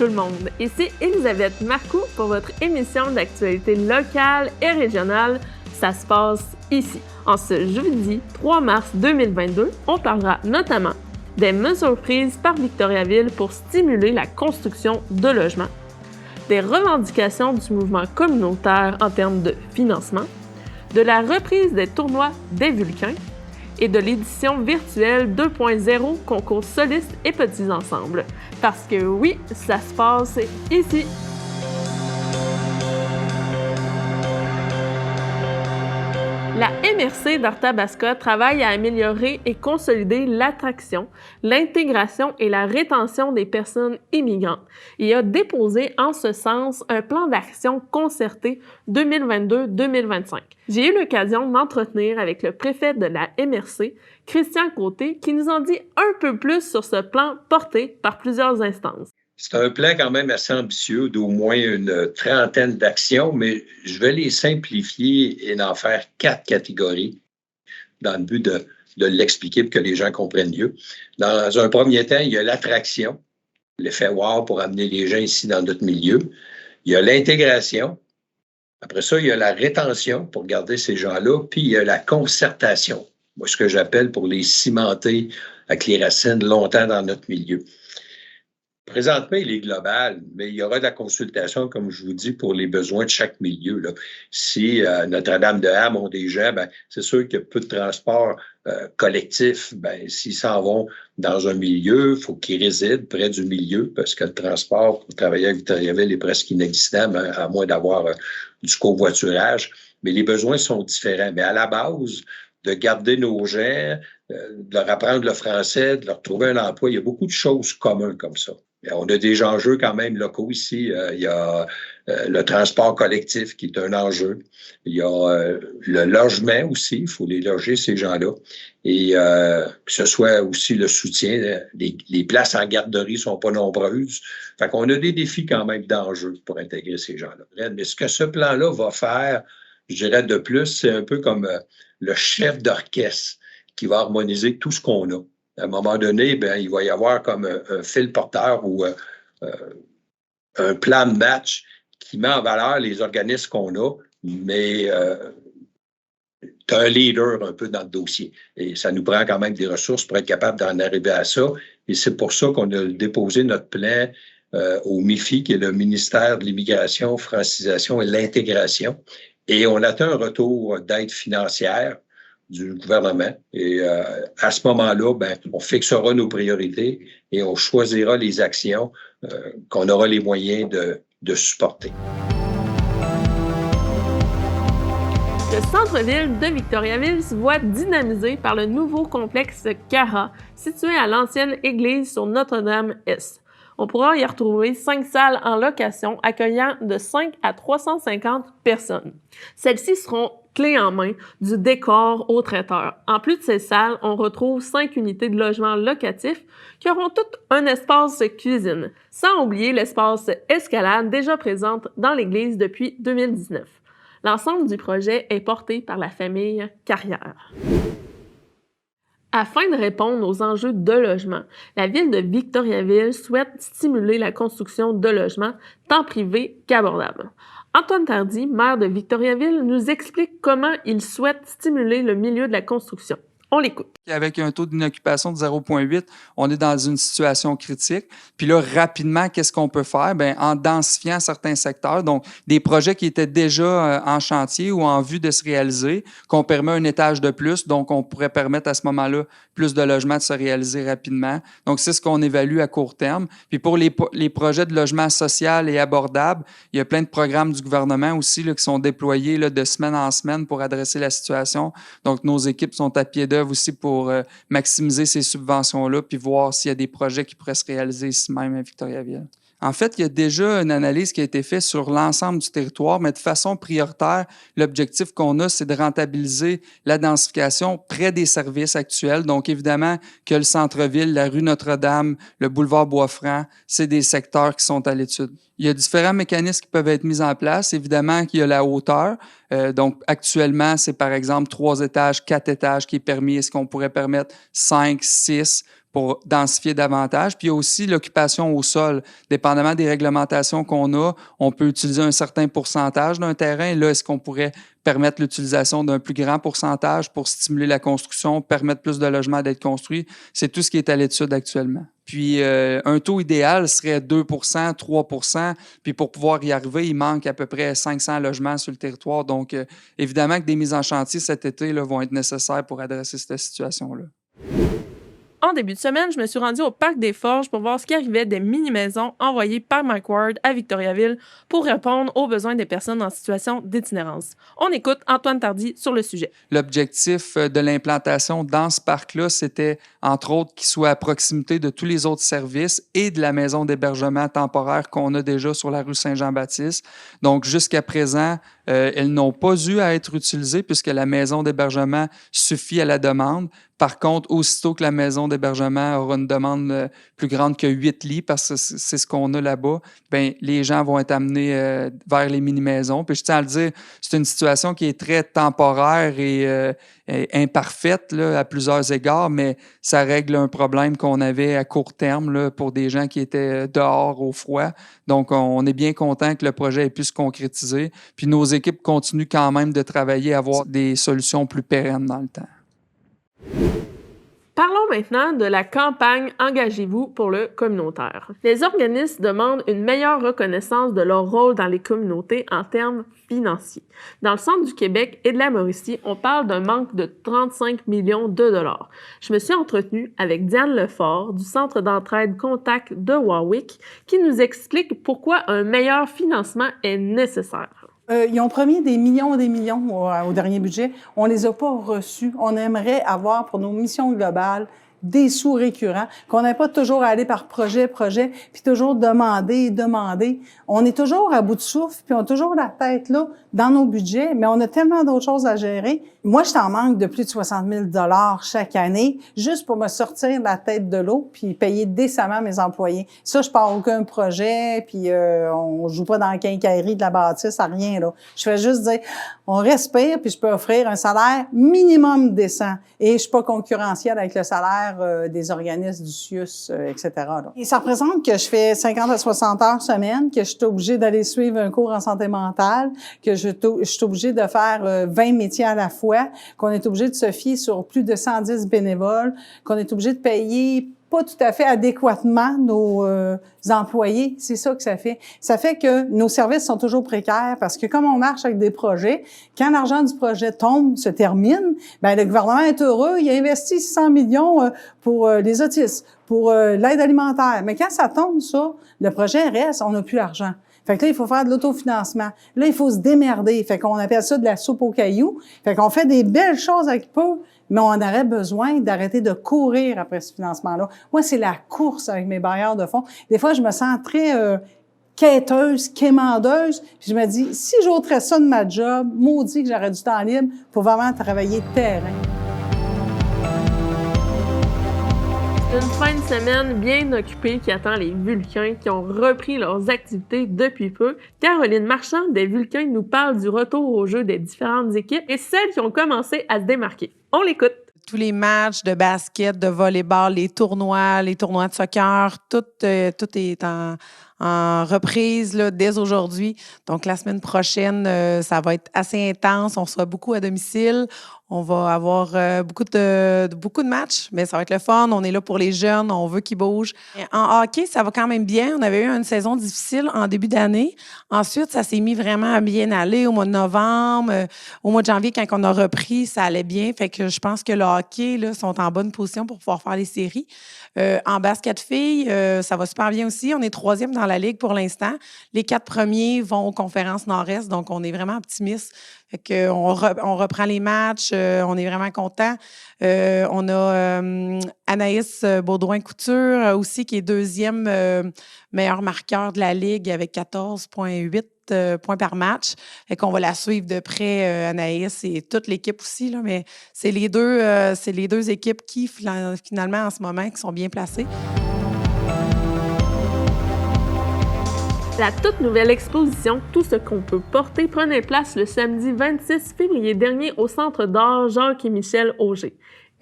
tout le monde, ici Elisabeth Marcoux pour votre émission d'actualité locale et régionale. Ça se passe ici. En ce jeudi 3 mars 2022, on parlera notamment des mesures prises par Victoriaville pour stimuler la construction de logements, des revendications du mouvement communautaire en termes de financement, de la reprise des tournois des Vulcains et de l'édition virtuelle 2.0 concours solistes et petits ensembles. Parce que oui, ça se passe ici. La MRC d'Arthabasca travaille à améliorer et consolider l'attraction, l'intégration et la rétention des personnes immigrantes et a déposé en ce sens un plan d'action concerté 2022-2025. J'ai eu l'occasion de m'entretenir avec le préfet de la MRC, Christian Côté, qui nous en dit un peu plus sur ce plan porté par plusieurs instances. C'est un plan quand même assez ambitieux, d'au moins une trentaine d'actions, mais je vais les simplifier et en faire 4 catégories dans le but de l'expliquer pour que les gens comprennent mieux. Dans un premier temps, il y a l'attraction, l'effet wow pour amener les gens ici dans notre milieu. Il y a l'intégration. Après ça, il y a la rétention pour garder ces gens-là. Puis il y a la concertation, moi, ce que j'appelle pour les cimenter avec les racines longtemps dans notre milieu. Présentement, il est global, mais il y aura de la consultation, comme je vous dis, pour les besoins de chaque milieu. Là. Si Notre-Dame-de-Ham ont des gens, c'est sûr qu'il y a peu de transport collectif. S'ils s'en vont dans un milieu, il faut qu'ils résident près du milieu parce que le transport pour travailler à Victoriaville est presque inexistant, à moins d'avoir du covoiturage. Mais les besoins sont différents. Mais à la base, de garder nos gens, de leur apprendre le français, de leur trouver un emploi, il y a beaucoup de choses communes comme ça. On a des enjeux quand même locaux ici. Il y a le transport collectif qui est un enjeu. Il y a le logement aussi. Il faut les loger, ces gens-là. Et que ce soit aussi le soutien. Les places en garderie sont pas nombreuses. Fait qu'on a des défis quand même d'enjeux pour intégrer ces gens-là. Mais ce que ce plan-là va faire, je dirais de plus, c'est un peu comme le chef d'orchestre qui va harmoniser tout ce qu'on a. À un moment donné, il va y avoir comme un fil porteur ou un plan de match qui met en valeur les organismes qu'on a, mais tu as un leader un peu dans le dossier. Et ça nous prend quand même des ressources pour être capable d'en arriver à ça. Et c'est pour ça qu'on a déposé notre plan au MIFI, qui est le ministère de l'Immigration, Francisation et l'Intégration. Et on attend un retour d'aide financière du gouvernement. Et à ce moment-là, on fixera nos priorités et on choisira les actions qu'on aura les moyens de supporter. Le centre-ville de Victoriaville se voit dynamisé par le nouveau complexe Cara, situé à l'ancienne église sur Notre-Dame-Est. On pourra y retrouver 5 salles en location accueillant de 5 à 350 personnes. Celles-ci seront clés en main du décor au traiteur. En plus de ces salles, on retrouve 5 unités de logement locatif qui auront toutes un espace cuisine, sans oublier l'espace escalade déjà présente dans l'église depuis 2019. L'ensemble du projet est porté par la famille Carrière. Afin de répondre aux enjeux de logement, la ville de Victoriaville souhaite stimuler la construction de logements tant privés qu'abordables. Antoine Tardy, maire de Victoriaville, nous explique comment il souhaite stimuler le milieu de la construction. On l'écoute. Avec un taux d'inoccupation de 0,8, on est dans une situation critique. Puis là, rapidement, qu'est-ce qu'on peut faire? En densifiant certains secteurs, donc des projets qui étaient déjà en chantier ou en vue de se réaliser, qu'on permet un étage de plus, donc on pourrait permettre à ce moment-là plus de logements de se réaliser rapidement. Donc, c'est ce qu'on évalue à court terme. Puis pour les projets de logement social et abordable, il y a plein de programmes du gouvernement aussi là, qui sont déployés là, de semaine en semaine pour adresser la situation. Donc, nos équipes sont à pied d'œuvre aussi pour maximiser ces subventions-là puis voir s'il y a des projets qui pourraient se réaliser ici même à Victoriaville. En fait, il y a déjà une analyse qui a été faite sur l'ensemble du territoire, mais de façon prioritaire, l'objectif qu'on a, c'est de rentabiliser la densification près des services actuels. Donc, évidemment, que le centre-ville, la rue Notre-Dame, le boulevard Bois-Franc, c'est des secteurs qui sont à l'étude. Il y a différents mécanismes qui peuvent être mis en place. Évidemment qu'il y a la hauteur. Donc, actuellement, c'est par exemple 3 étages, 4 étages qui est permis. Est-ce qu'on pourrait permettre 5, 6 pour densifier davantage. Puis il y a aussi l'occupation au sol. Dépendamment des réglementations qu'on a, on peut utiliser un certain pourcentage d'un terrain. Là, est-ce qu'on pourrait permettre l'utilisation d'un plus grand pourcentage pour stimuler la construction, permettre plus de logements d'être construits? C'est tout ce qui est à l'étude actuellement. Puis un taux idéal serait 2 3 Puis pour pouvoir y arriver, il manque à peu près 500 logements sur le territoire. Donc, évidemment que des mises en chantier cet été là, vont être nécessaires pour adresser cette situation-là. En début de semaine, je me suis rendue au Parc des Forges pour voir ce qui arrivait des mini-maisons envoyées par Mike Ward à Victoriaville pour répondre aux besoins des personnes en situation d'itinérance. On écoute Antoine Tardy sur le sujet. L'objectif de l'implantation dans ce parc-là, c'était, entre autres, qu'il soit à proximité de tous les autres services et de la maison d'hébergement temporaire qu'on a déjà sur la rue Saint-Jean-Baptiste. Donc, jusqu'à présent, elles n'ont pas eu à être utilisées puisque la maison d'hébergement suffit à la demande. Par contre, aussitôt que la maison d'hébergement aura une demande plus grande que 8 lits, parce que c'est ce qu'on a là-bas, bien, les gens vont être amenés vers les mini-maisons. Puis je tiens à le dire, c'est une situation qui est très temporaire et imparfaite là, à plusieurs égards, mais ça règle un problème qu'on avait à court terme là, pour des gens qui étaient dehors au froid. Donc, on est bien content que le projet ait pu se concrétiser. Puis nos équipes continuent quand même de travailler à avoir des solutions plus pérennes dans le temps. Parlons maintenant de la campagne Engagez-vous pour le communautaire. Les organismes demandent une meilleure reconnaissance de leur rôle dans les communautés en termes financiers. Dans le centre du Québec et de la Mauricie, on parle d'un manque de 35 millions de dollars. Je me suis entretenue avec Diane Lefort du Centre d'entraide Contact de Warwick qui nous explique pourquoi un meilleur financement est nécessaire. Ils ont promis des millions au dernier budget. On les a pas reçus. On aimerait avoir pour nos missions globales des sous récurrents, qu'on n'ait pas toujours à aller par projet, puis toujours demander. On est toujours à bout de souffle, puis on a toujours la tête là dans nos budgets, mais on a tellement d'autres choses à gérer. Moi, je t'en manque de plus de 60 000 $ chaque année, juste pour me sortir la tête de l'eau, puis payer décemment mes employés. Ça, je pars aucun projet, puis on joue pas dans la quincaillerie de la bâtisse, à rien là. Je fais juste dire, on respire, puis je peux offrir un salaire minimum décent, et je suis pas concurrentielle avec le salaire des organismes du CIUS, etc. Là. Et ça représente que je fais 50 à 60 heures semaine, que je suis obligée d'aller suivre un cours en santé mentale, que je suis obligée de faire 20 métiers à la fois, qu'on est obligé de se fier sur plus de 110 bénévoles, qu'on est obligé de payer pas tout à fait adéquatement nos employés. C'est ça que ça fait. Ça fait que nos services sont toujours précaires parce que comme on marche avec des projets, quand l'argent du projet tombe, se termine, ben le gouvernement est heureux, il a investi 600 millions pour les autistes, pour l'aide alimentaire. Mais quand ça tombe, ça, le projet reste, on n'a plus l'argent. Fait que là, il faut faire de l'autofinancement. Là, il faut se démerder. Fait qu'on appelle ça de la soupe aux cailloux. Fait qu'on fait des belles choses avec peu, mais on aurait besoin d'arrêter de courir après ce financement-là. Moi, c'est la course avec mes bailleurs de fonds. Des fois, je me sens très quêteuse, quémandeuse. Puis je me dis, si j'ôterais ça de ma job, maudit que j'aurais du temps libre pour vraiment travailler de terrain. Une fin de semaine bien occupée qui attend les Vulcains qui ont repris leurs activités depuis peu. Caroline Marchand des Vulcains nous parle du retour au jeu des différentes équipes et celles qui ont commencé à se démarquer. On l'écoute. Tous les matchs de basket, de volleyball, les tournois de soccer, tout est en reprise là, dès aujourd'hui. Donc, la semaine prochaine, ça va être assez intense. On sera beaucoup à domicile. On va avoir beaucoup de matchs, mais ça va être le fun. On est là pour les jeunes. On veut qu'ils bougent. En hockey, ça va quand même bien. On avait eu une saison difficile en début d'année. Ensuite, ça s'est mis vraiment à bien aller au mois de novembre. Au mois de janvier, quand on a repris, ça allait bien. Fait que je pense que le hockey là, sont en bonne position pour pouvoir faire les séries. En basket filles, ça va super bien aussi. On est 3e dans la ligue pour l'instant. Les 4 premiers vont aux conférences Nord-Est, donc on est vraiment optimiste. Fait que on reprend les matchs, on est vraiment contents. On a Anaïs Baudouin-Couture aussi, qui est 2e meilleur marqueur de la ligue avec 14,8 points par match. Fait qu'on va la suivre de près, Anaïs et toute l'équipe aussi, là, mais c'est les deux équipes qui, finalement, en ce moment, qui sont bien placées. La toute nouvelle exposition « Tout ce qu'on peut porter » prenait place le samedi 26 février dernier au Centre d'art Jacques et Michel Auger.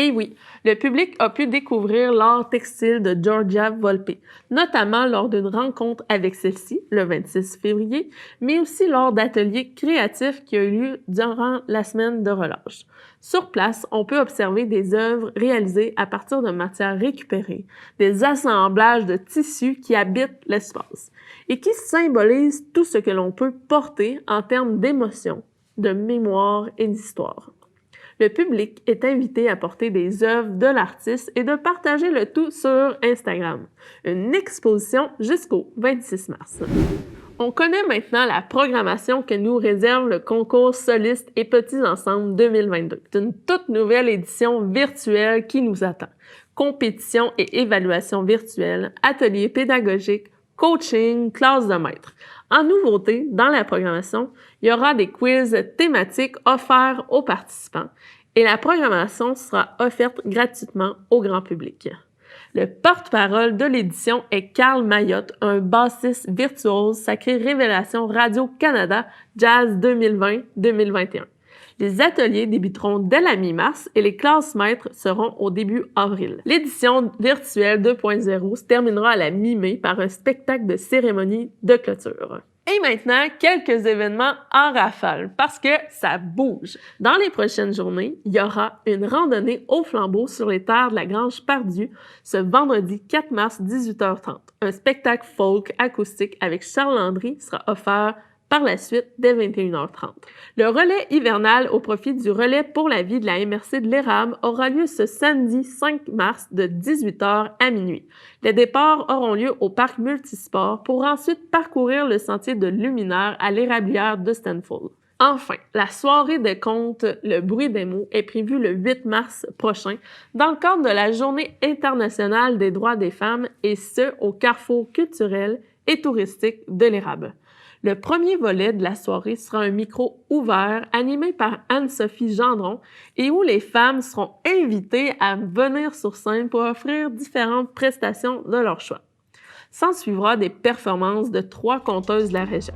Et oui, le public a pu découvrir l'art textile de Giorgia Volpe, notamment lors d'une rencontre avec celle-ci, le 26 février, mais aussi lors d'ateliers créatifs qui ont eu lieu durant la semaine de relâche. Sur place, on peut observer des œuvres réalisées à partir de matières récupérées, des assemblages de tissus qui habitent l'espace et qui symbolisent tout ce que l'on peut porter en termes d'émotion, de mémoire et d'histoire. Le public est invité à porter des œuvres de l'artiste et de partager le tout sur Instagram. Une exposition jusqu'au 26 mars. On connaît maintenant la programmation que nous réserve le concours Solistes et Petits Ensembles 2022. C'est une toute nouvelle édition virtuelle qui nous attend. Compétition et évaluation virtuelle, ateliers pédagogiques, coaching, classe de maître. En nouveauté, dans la programmation, il y aura des quiz thématiques offerts aux participants et la programmation sera offerte gratuitement au grand public. Le porte-parole de l'édition est Carl Mayotte, un bassiste virtuose sacré Révélation Radio-Canada Jazz 2020-2021. Les ateliers débuteront dès la mi-mars et les classes maîtres seront au début avril. L'édition virtuelle 2.0 se terminera à la mi-mai par un spectacle de cérémonie de clôture. Et maintenant, quelques événements en rafale, parce que ça bouge. Dans les prochaines journées, il y aura une randonnée au flambeau sur les terres de la Grange Pardue ce vendredi 4 mars 18h30. Un spectacle folk acoustique avec Charles Landry sera offert par la suite dès 21h30. Le relais hivernal au profit du relais pour la vie de la MRC de l'Érable aura lieu ce samedi 5 mars de 18h à minuit. Les départs auront lieu au parc multisport pour ensuite parcourir le sentier de Luminaire à l'érablière de Stanford. Enfin, la soirée de contes Le bruit des mots est prévue le 8 mars prochain dans le cadre de la Journée internationale des droits des femmes et ce, au carrefour culturel et touristique de l'Érable. Le premier volet de la soirée sera un micro ouvert animé par Anne-Sophie Gendron et où les femmes seront invitées à venir sur scène pour offrir différentes prestations de leur choix. S'en suivra des performances de 3 conteuses de la région.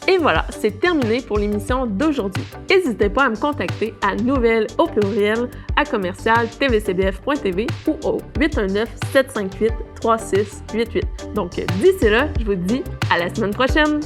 Et voilà, c'est terminé pour l'émission d'aujourd'hui. N'hésitez pas à me contacter à nouvelles@tvcbf.tv ou au 819-758-3688. Donc d'ici là, je vous dis à la semaine prochaine!